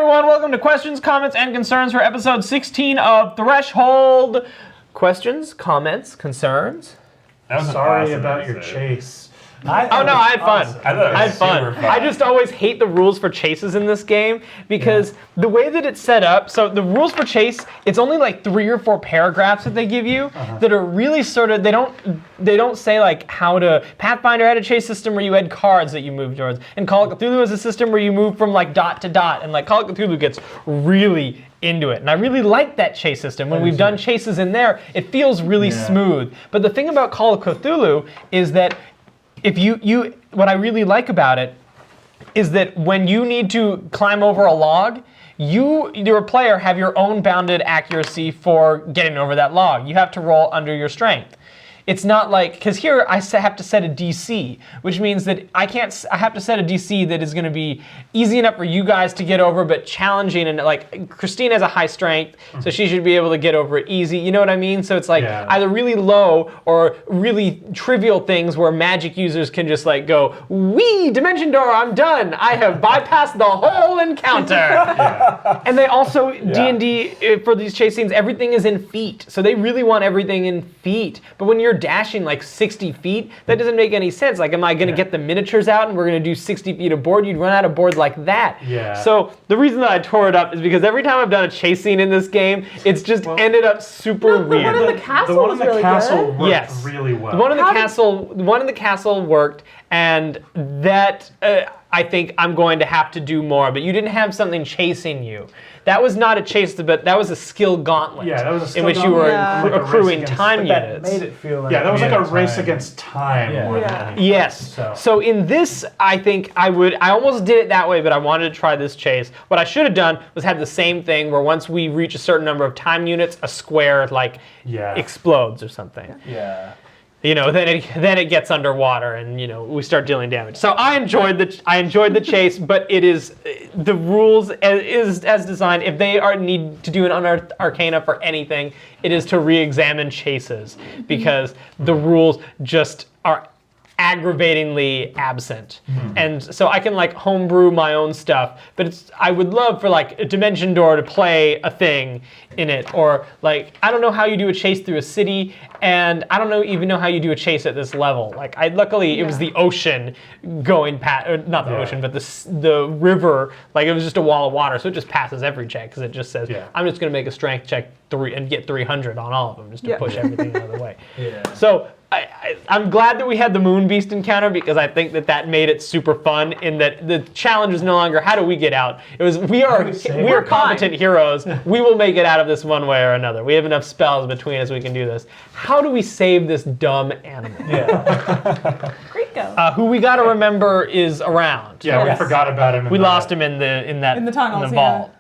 everyone, welcome to Questions, Comments, and Concerns for episode 16 of Threshold. Questions, comments, concerns? Sorry about your chase. I had fun. I had fun. I just always hate the rules for chases in this game because the way that it's set up, so the rules for chase, it's only like 3 or 4 paragraphs that they give you that are really sort of, they don't say like how to, Pathfinder had a chase system where you had cards that you move towards, and Call of Cthulhu is a system where you move from like dot to dot, and like Call of Cthulhu gets really into it. And I really like that chase system. When we've done chases in there, it feels really smooth. But the thing about Call of Cthulhu is that if what I really like about it is that when you need to climb over a log, your player have your own bounded accuracy for getting over that log. You have to roll under your strength. It's not like, because here I have to set a DC, which means that I have to set a DC that is going to be easy enough for you guys to get over, but challenging. And like, Christine has a high strength, so she should be able to get over it easy. You know what I mean? So it's like either really low or really trivial things where magic users can just like go, wee, dimension door, I'm done. I have bypassed the whole encounter. And they also, D&D, for these chase scenes, everything is in feet. So they really want everything in feet. But when you're dashing like 60 feet, that doesn't make any sense. Like, am I going to get the miniatures out and we're going to do 60 feet of board? You'd run out of board like that. So the reason that I tore it up is because every time I've done a chase scene in this game, it's just ended up super weird. The one in the castle was really good. Worked really well. The one in the castle worked, and that I think I'm going to have to do more. But you didn't have something chasing you. That was not a chase, but that was a skill gauntlet. Yeah, that was a skill in which you were accruing time units. That made it feel like that was like a race against time more than anything. Yes. So in this, I think I almost did it that way, but I wanted to try this chase. What I should have done was have the same thing where once we reach a certain number of time units, a square like explodes or something. Yeah. You know, then it gets underwater, and you know we start dealing damage. So I enjoyed the chase, but it is the rules is as designed. If they need to do an unearthed arcana for anything, it is to re-examine chases because the rules just are aggravatingly absent. And so I can like homebrew my own stuff, but I would love for like a dimension door to play a thing in it, or like I don't know how you do a chase through a city, and I don't even know how you do a chase at this level. Like luckily it was the ocean going past, not the ocean, but the river. Like it was just a wall of water, so it just passes every check because it just says I'm just going to make a strength check and get 300 on all of them just to push everything out of the way. So I'm glad that we had the Moon Beast encounter because I think that made it super fun in that the challenge is no longer how do we get out. It was we are competent heroes. We will make it out of this one way or another. We have enough spells between us we can do this. How do we save this dumb animal? Great go. Who we got to remember is around. We forgot about him. We lost him in the tunnels, in the vault.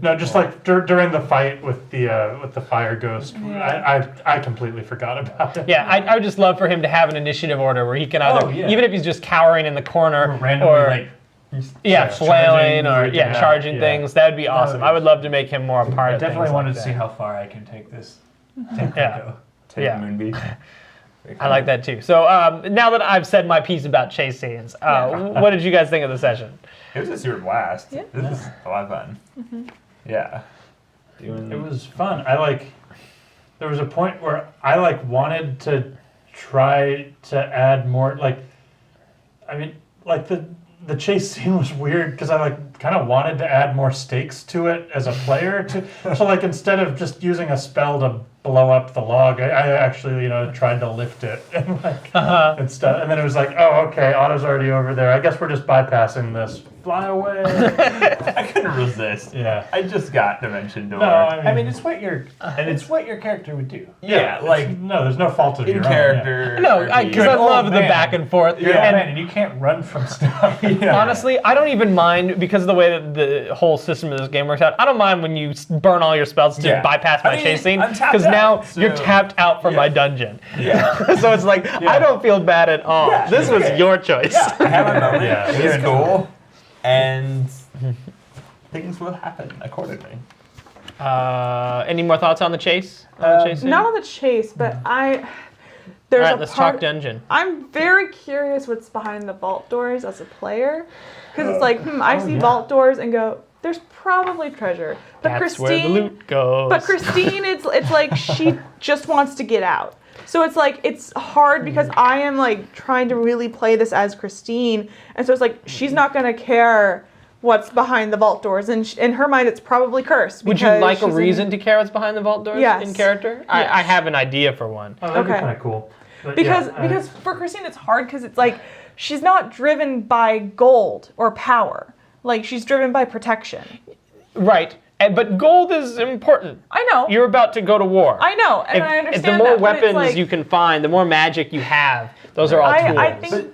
No, just like during the fight with the fire ghost, I completely forgot about it. I would just love for him to have an initiative order where he can either, even if he's just cowering in the corner, randomly flailing or charging things. That would be awesome. I would love to make him more a part of things. I definitely wanted to see how far I can take this. Take the Moonbeam. I like that too. So now that I've said my piece about chase scenes, what did you guys think of the session? It was a super blast. This is a lot of fun. Yeah. It was fun. There was a point where I wanted to try to add more, the chase scene was weird because I kind of wanted to add more stakes to it as a player. So instead of just using a spell to blow up the log, I actually tried to lift it and stuff. And then it was like, oh, okay, Otto's already over there. I guess we're just bypassing this. Fly away. I couldn't resist. I just got Dimension Door. No, I mean it's what your character would do. No, there's no fault of your character. own. No, because I love the back and forth. And you can't run from stuff. Honestly, I don't even mind because of the way that the whole system of this game works out. I don't mind when you burn all your spells to bypass my chase scene because now you're tapped out from my dungeon. So it's like I don't feel bad at all. This was your choice. I have a moment. It is cool. And things will happen accordingly. Any more thoughts on the chase? Not on the chase, but there's All right, a let's part. talk dungeon. I'm very curious what's behind the vault doors as a player, because it's like, I see vault doors and go, there's probably treasure. But That's Christine, where the loot goes. But Christine, it's like she just wants to get out. So it's like, it's hard because I am like trying to really play this as Christine. And so it's like, she's not going to care what's behind the vault doors. And in her mind, it's probably cursed. Would you like a reason to care what's behind the vault doors Yes. in character? I have an idea for one. Oh, that'd be Okay. kind of cool. But Because for Christine, it's hard because it's like, she's not driven by gold or power. Like, she's driven by protection. Right. But gold is important. I know. You're about to go to war. I know, and I understand If the more that, but it's weapons like, you can find, the more magic you have. Those are all tools.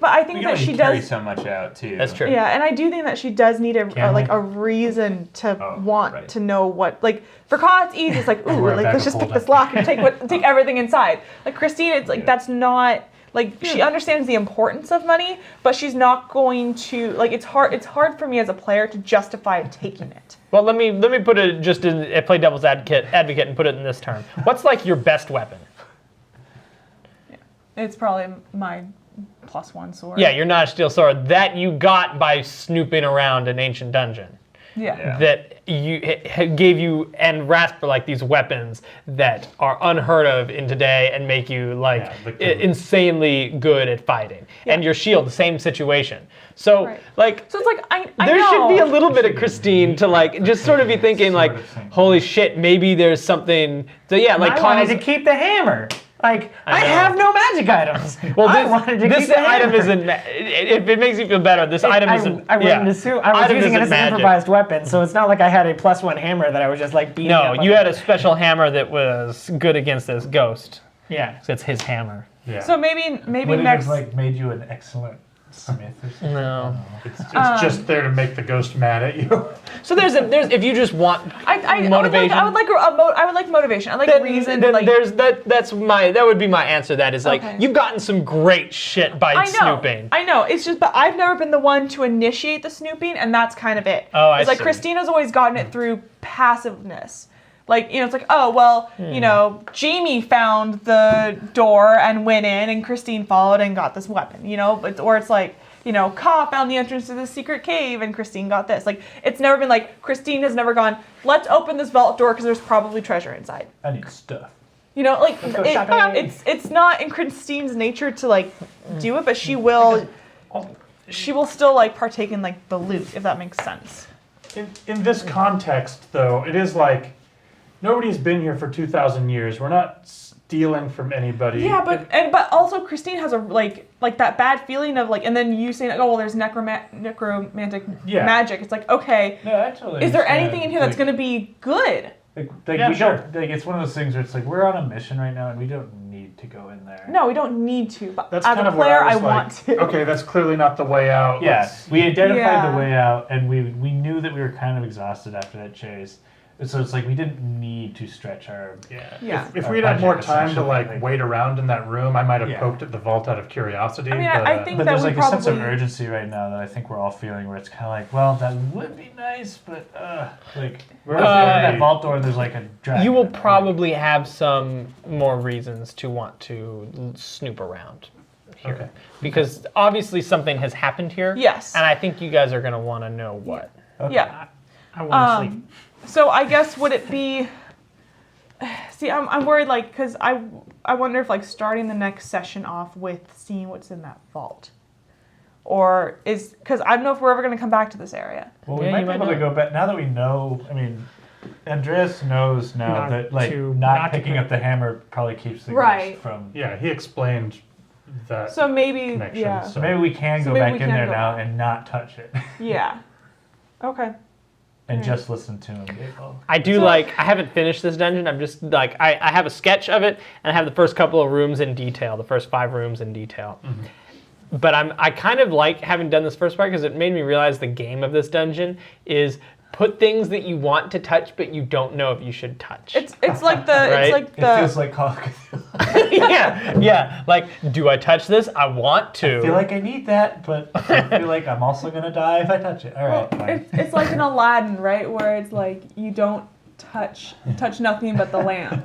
I think that You she can carry does. so much out too. That's true. Yeah, and I do think that she does need Can a we? reason to want right. to know what. Like for Ka, it's easy. It's like, ooh, We're a like bag let's of just pick hold-up. this lock and take everything inside. Like Christine, it's like that's not. Like she understands the importance of money, but she's not going to like. It's hard for me as a player to justify taking it. Well, let me put it just in play devil's advocate and put it in this term. What's like your best weapon? It's probably my +1 sword. Yeah, your not steel sword that you got by snooping around an ancient dungeon. Yeah. That gave you and Rasper like these weapons that are unheard of in today and make you like insanely good at fighting. Yeah. And your shield, the same situation. So Right. like So it's like I there know. should be a little bit of Christine to like just sort of be thinking like, holy shit, maybe there's something. So yeah, like I wanted Kyle- to keep the hammer. Like, I know. have no magic items. Well, I wanted to this keep the item hammer. isn't. If it makes you feel better, this item isn't. I wouldn't assume. I was Item using it isn't as an magic. improvised weapon, so it's not like I had a +1 hammer that I was just like beating No, up on you the- had a special hammer that was good against this ghost. Yeah. So it's his hammer. Yeah. So maybe Would it next. have like made you an excellent smith or something? No. it's just there to make the ghost mad at you. So there's if you just want motivation. I would like motivation. I like then, reason. then like, that would be my answer. That is like Okay. you've gotten some great shit by I know. snooping. I know. It's just, but I've never been the one to initiate the snooping, and that's kind of it. Oh, I It's like see. Christina's always gotten it through passiveness. Like, it's like, oh, well, Jamie found the door and went in, and Christine followed and got this weapon, or it's like, Ka found the entrance to this secret cave, and Christine got this. Like, it's never been like, Christine has never gone, let's open this vault door because there's probably treasure inside. I need stuff. Like, go shopping. it's not in Christine's nature to, like, do it, but she will still, like, partake in, like, the loot, if that makes sense. In this context, though, it is like nobody's been here for 2,000 years. We're not stealing from anybody. Yeah, but also Christine has a like that bad feeling of like, and then you saying, oh well, there's necromantic magic. It's like, okay, No, actually. is there anything in here that's gonna be good? Like Yeah, we sure. don't. Like, it's one of those things where it's like we're on a mission right now, and we don't need to go in there. No, we don't need to. But That's as kind a of where player, I I was want like, to. okay, that's clearly not the way out. Yeah, Let's- we identified Yeah. the way out, and we knew that we were kind of exhausted after that chase. And so it's like we didn't need to stretch our. Yeah. If we'd had more budget, time to essentially, like wait around in that room, I might have Yeah. poked at the vault out of curiosity. I mean, but, I think But that there's we like a sense of probably. urgency right now that I think we're all feeling, where it's kind of like, well, that would be nice, but like we're in that vault door, and there's like a dragon. You will in it. probably have some more reasons to want to snoop around here. Okay. Because obviously something has happened here. Yes. And I think you guys are going to want to know what. Okay. Yeah. I want to sleep. So I guess would it be? See, I'm worried, like, because I wonder if like starting the next session off with seeing what's in that vault, or because I don't know if we're ever going to come back to this area. Well, we Yeah, might you be might able to not. go back now that we know. I mean, Andreas knows now Not that like to- not not to picking up the hammer probably keeps the Right. ghost from. Yeah, he explained that So maybe, connection. yeah, So maybe we can So go maybe back we in can there go now back. and not touch it, yeah. Okay. and Right. just listen to him. Oh. I do I haven't finished this dungeon. I'm just like, I have a sketch of it, and I have the first couple of rooms in detail, the first 5 rooms in detail. But I kind of like having done this first part because it made me realize the game of this dungeon is put things that you want to touch, but you don't know if you should touch. It's like the Right? it's like It the feels like Call of Cthulhu. yeah. Like, do I touch this? I want to. I feel like I need that, but I feel like I'm also gonna die if I touch it. All right. fine. it's like in Aladdin, right? Where it's like you don't touch nothing but the lamp,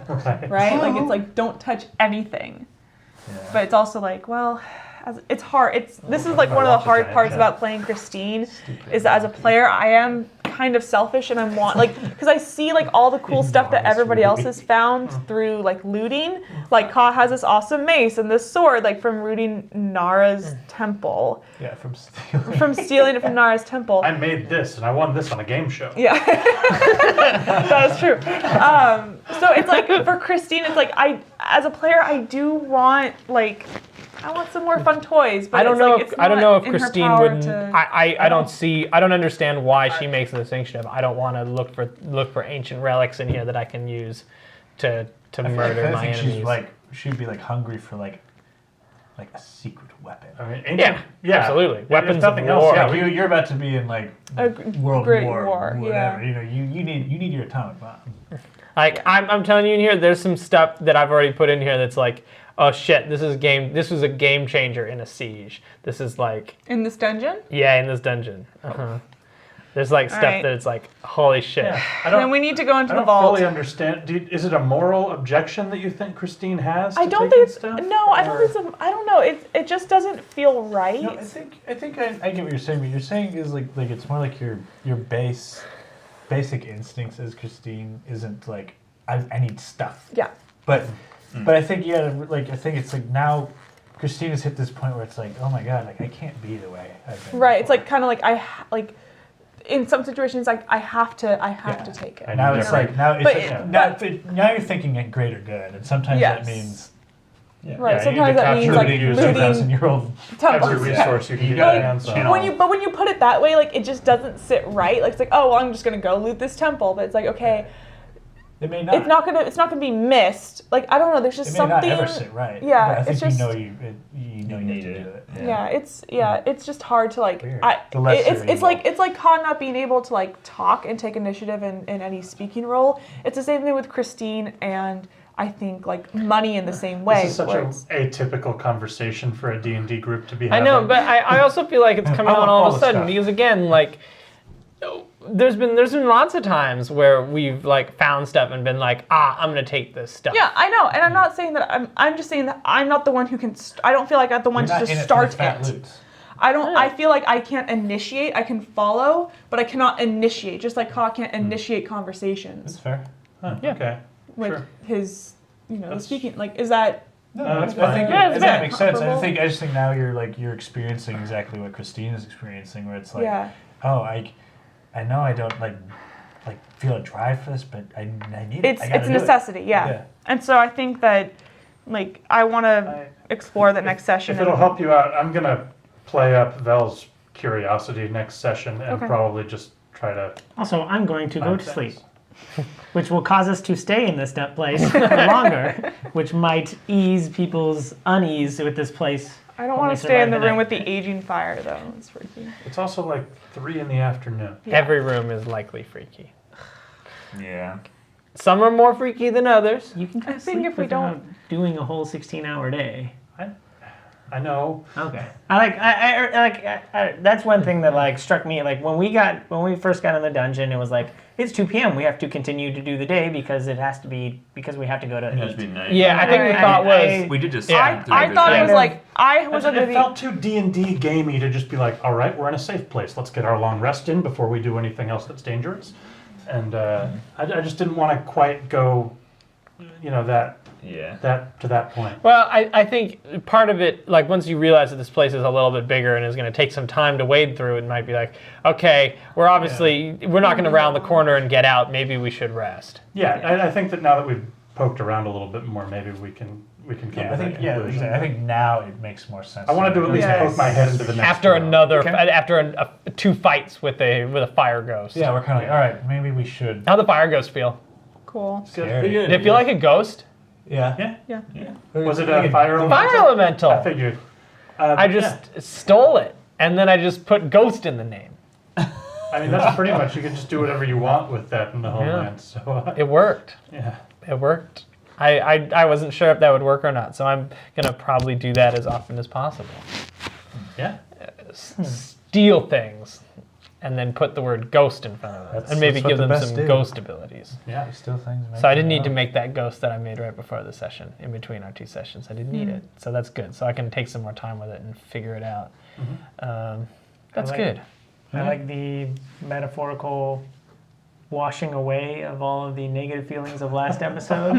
right? Like it's like don't touch anything. But it's also like, well, it's hard. This is like one of the hard parts about playing Christine, is that as a player, I am kind of selfish and I want because I see like all the cool stuff that everybody else has found through like looting. Like Ka has this awesome mace and this sword like from looting Nara's temple. Yeah, from stealing. From stealing it from Nara's temple. I made this and I won this on a game show. Yeah, that is true. So it's like for Christine, it's like as a player, I do want I want some more fun toys, but I don't know. It's I don't know if in her Christine power wouldn't. to- I don't understand why she makes the distinction of I don't want to look for ancient relics in here that I can use to murder my I think enemies. she'd be like hungry for like a secret weapon. I mean, yeah, absolutely. Weapons If nothing of war. else, Like you're about to be in like A World great War, war, whatever. yeah. You know, you need your atomic bomb. Like I'm telling you in here, there's some stuff that I've already put in here that's like, oh shit, this was a game changer in a siege. This is like in this dungeon. in this dungeon. There's like stuff right. that it's like, holy shit. yeah, I Then don't, we need to go into I the don't vault. fully understand. Is it a moral objection that you think Christine has? I to don't taking think it's stuff? no. I don't think it's. I don't know. It just doesn't feel right. No, I think I get what you're saying. What you're saying is like it's more like your basic instincts as Christine isn't like I need stuff. Yeah. But I think I think it's like now Christine has hit this point where it's like, oh my god, like I can't be the way I've been. Right. It's before. like kind of like in some situations like I have to take it. I Now know. it's like now But now you're thinking in greater good, and sometimes Yes. that means Right. Yeah, Sometimes you that means capture like the user looting 2,000-year-old. temples. Every resource you can get Like, your hands on. when you put it that way, like it just doesn't sit right. Like it's like, oh well, I'm just gonna go loot this temple, but it's like, okay, It may not. it's not gonna be missed. Like I don't know. There's just It may something. not ever sit right. Yeah, But I think it's just- you know you need to do it. It's just hard to like. Weird. The lesser It's like Khan not being able to like talk and take initiative in any speaking role. It's the same thing with Christine and I think like money in the same way. This is such where an it's- atypical conversation for a D&D group to be I having. know, but I also feel like it's coming I on want all all of a the sudden stuff. because again, like there's been lots of times where we've like found stuff and been like, I'm gonna take this stuff. Yeah, I know, and I'm not saying that. I'm just saying that I'm not the one who can. I don't feel like I'm the one You're to not in just it for the start fat it. loot. I don't. I feel like I can't initiate. I can follow, but I cannot initiate. Just like Ka can't initiate That's conversations fair. Huh, Yeah. Okay. with Sure. his, the That's- speaking. Like, is that? No, I that's think fine. Yeah, it's that fair. makes sense. Comparable. I just think now you're experiencing exactly what Christine is experiencing, where it's like, Yeah. oh, I know I don't like feel a drive for this, but I need it. It's I gotta a do it. necessity. Yeah. Yeah. And so I think that, like, I want to explore that next session. If it'll help you out, I'm gonna play up Vel's curiosity next session and Okay. probably just try to. Also, I'm going to go find to things. sleep, which will cause us to stay in this place for longer, which might ease people's unease with this place. I don't when want we to stay in survive the room night. with the aging fire though. It's freaky. It's also like 3 in the afternoon. Every room is likely freaky. Yeah. Some are more freaky than others. You can go I to think sleep if we without don't- doing a whole 16-hour day. I know. Okay. That's one thing that like struck me. Like when we first got in the dungeon, it was like it's 2 p.m. We have to continue to do the day because we have to go to It has eat. been nice. Yeah, I think the thought was We did just. Yeah. through I the thought day. it was like I was under It the. felt too D&D gamey to just be like, all right, we're in a safe place. Let's get our long rest in before we do anything else that's dangerous. And I just didn't want to quite go, Yeah. to that point. Well, I think part of it, like once you realize that this place is a little bit bigger and is going to take some time to wade through, it might be like, okay, we're not going to round the corner and get out. Maybe we should rest. Yeah, I think that now that we've poked around a little bit more, maybe we can come Yeah, to that conclusion. I think now it makes more sense. I want to do at least Yes. poke my head into the next After room. another, 2 fights with a fire ghost. Yeah, we're kind of like, all right, maybe we should. How'd the fire ghost feel? Cool. Scary. Did it feel like a ghost? Yeah. Yeah. Was it a fire elemental? Fire elemental. I figured. I just stole it, and then I just put ghost in the name. I mean, that's pretty much, you can just do whatever you want with that in the homeland. So, It worked. yeah. It worked. I wasn't sure if that would work or not, so I'm gonna probably do that as often as possible. Yeah. Steal things. and then put the word ghost in front of it, That's- and maybe that's what give the them best some do. ghost abilities. Yeah. Still things. So I didn't need to make that ghost that I made right before the session, in between our 2 sessions. I didn't need it, so that's good. So I can take some more time with it and figure it out. That's like- good. I like the metaphorical washing away of all of the negative feelings of last episode.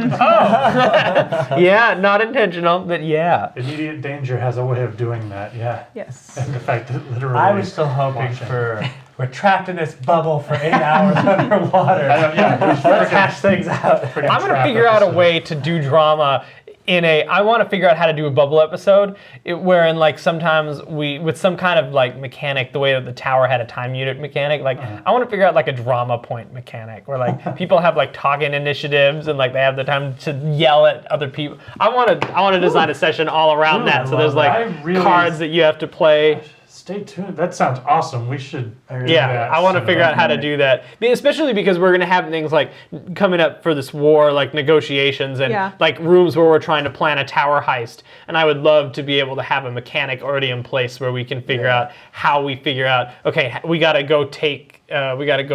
Yeah, not intentional, but yeah. Immediate danger has a way of doing that. Yeah. Yes. And the fact that literally. I was still hoping Watching. for. We're trapped in this bubble for 8 hours underwater. Let's hash things out. I'm going to figure out a way to do drama I want to figure out how to do a bubble episode wherein like sometimes with some kind of like mechanic, the way that the tower had a time unit mechanic, like I want to figure out like a drama point mechanic where like people have like talking initiatives and like they have the time to yell at other people. I want to design a session all around that. So there's like cards that you have to play. Stay tuned. That sounds awesome. We should. Yeah, I want to figure out how to do that, especially because we're going to have things like coming up for this war, like negotiations and like rooms where we're trying to plan a tower heist. And I would love to be able to have a mechanic already in place where we can figure out how we figure out, okay, we got to go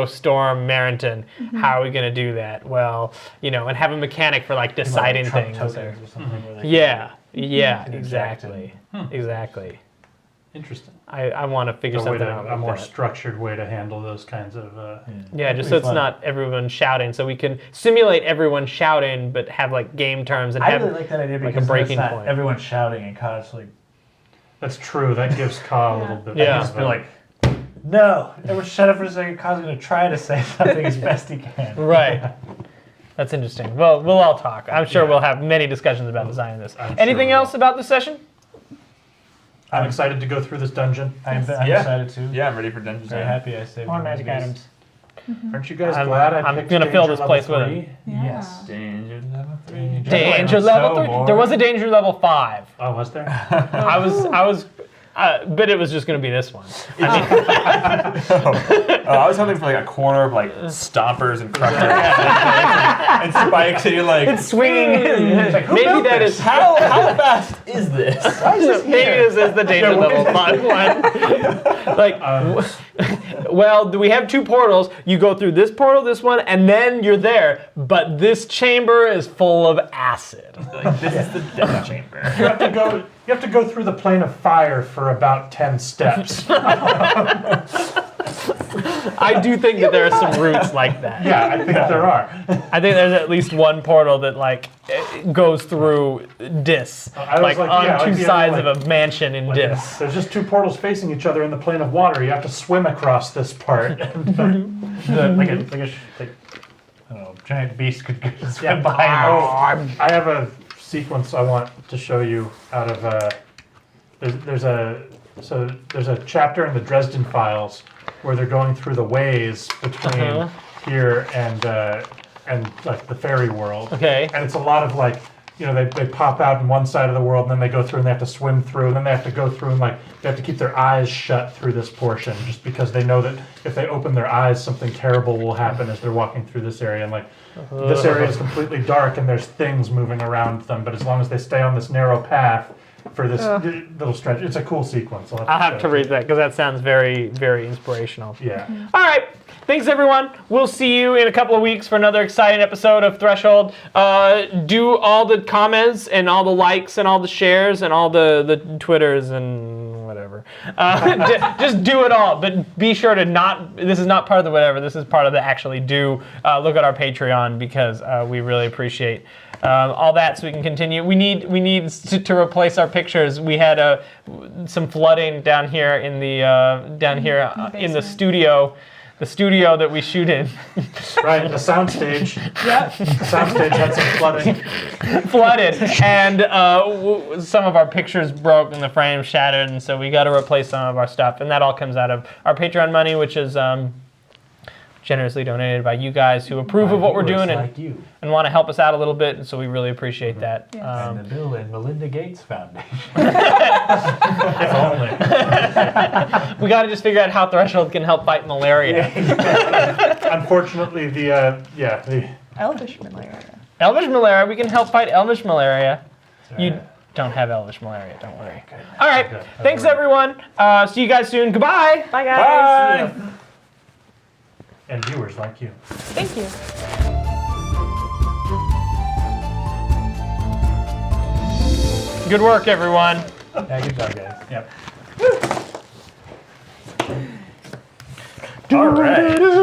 storm Marenton. How are we going to do that? Well, and have a mechanic for like deciding things. Yeah, exactly. Exactly. Interesting. I want to figure something out like a more that. structured way to handle those kinds of. Yeah, just so it's not everyone shouting. So we can simulate everyone shouting, but have like game terms and I have really like that idea like because a breaking it's not point. everyone's shouting and Kai's like, That's true. That gives Ka a little bit. Yeah. Just be like, no, everyone shut up for a second. Kai's going to try to say something as best he can. Right. That's interesting. Well, we'll all talk. I'm sure we'll have many discussions about designing this. I'm Anything sure we else about the session? I'm excited to go through this dungeon. I'm excited too. Yeah, I'm ready for dungeons. Very happy I saved More one of magic these. items. Aren't you guys I'm- glad I I'm picked gonna fill Danger this place level with 3? Yes. Danger level 3. Danger level 3. There was a danger level 5. Oh, was there? I was, but it was just going to be this one. I was hoping for like a corner of like stompers and crushers and spikes, and you're like, Swinging. Maybe that is how fast is this? Maybe this is the danger level 5 one. Like, well, we have 2 portals. You go through this portal, this one, and then you're there. But this chamber is full of acid. Like, this is the death chamber. You have to go through the plane of fire for about 10 steps. I do think that there are some routes like that. Yeah, I think there are. I think there's at least one portal that like goes through Dis, I was like like, on yeah, 2 like, yeah, sides like- of a mansion in Dis. There's just 2 portals facing each other in the plane of water. You have to swim across this part. Like a I don't know, giant beast could swim behind. I have a sequence I want to show you out of. There's a chapter in the Dresden Files where they're going through the ways between here and like the fairy world. Okay. And it's a lot of like, they pop out in one side of the world and then they go through and they have to swim through and then they have to go through and like they have to keep their eyes shut through this portion just because they know that if they open their eyes something terrible will happen as they're walking through this area and like this area is completely dark and there's things moving around them, but as long as they stay on this narrow path for this little stretch, it's a cool sequence. I'll have to read that because that sounds very, very inspirational. Yeah. All right. Thanks, everyone. We'll see you in a couple of weeks for another exciting episode of Threshold. Do all the comments and all the likes and all the shares and all the Twitters and whatever. Just do it all. But be sure to this is not part of the whatever. This is part of the actually do. Look at our Patreon because we really appreciate all that so we can continue. We need to replace our pictures. We had some flooding down here in the studio. The studio that we shoot in. Right, the soundstage. Yeah. The soundstage had some flooding. Flooded, and some of our pictures broke and the frame shattered, and so we got to replace some of our stuff. And that all comes out of our Patreon money, which is generously donated by you guys who approve of what we're doing and want to help us out a little bit. And so we really appreciate that. And the Bill and Melinda Gates Foundation. If only. We got to just figure out how Threshold can help fight malaria. Unfortunately, the Elvish malaria. Elvish malaria, we can help fight Elvish malaria. You don't have Elvish malaria, don't worry. All right, thanks everyone. See you guys soon. Goodbye. Bye, guys. Bye. and viewers like you. Thank you. Good work, everyone. Yeah, good job, guys. Yep. All right.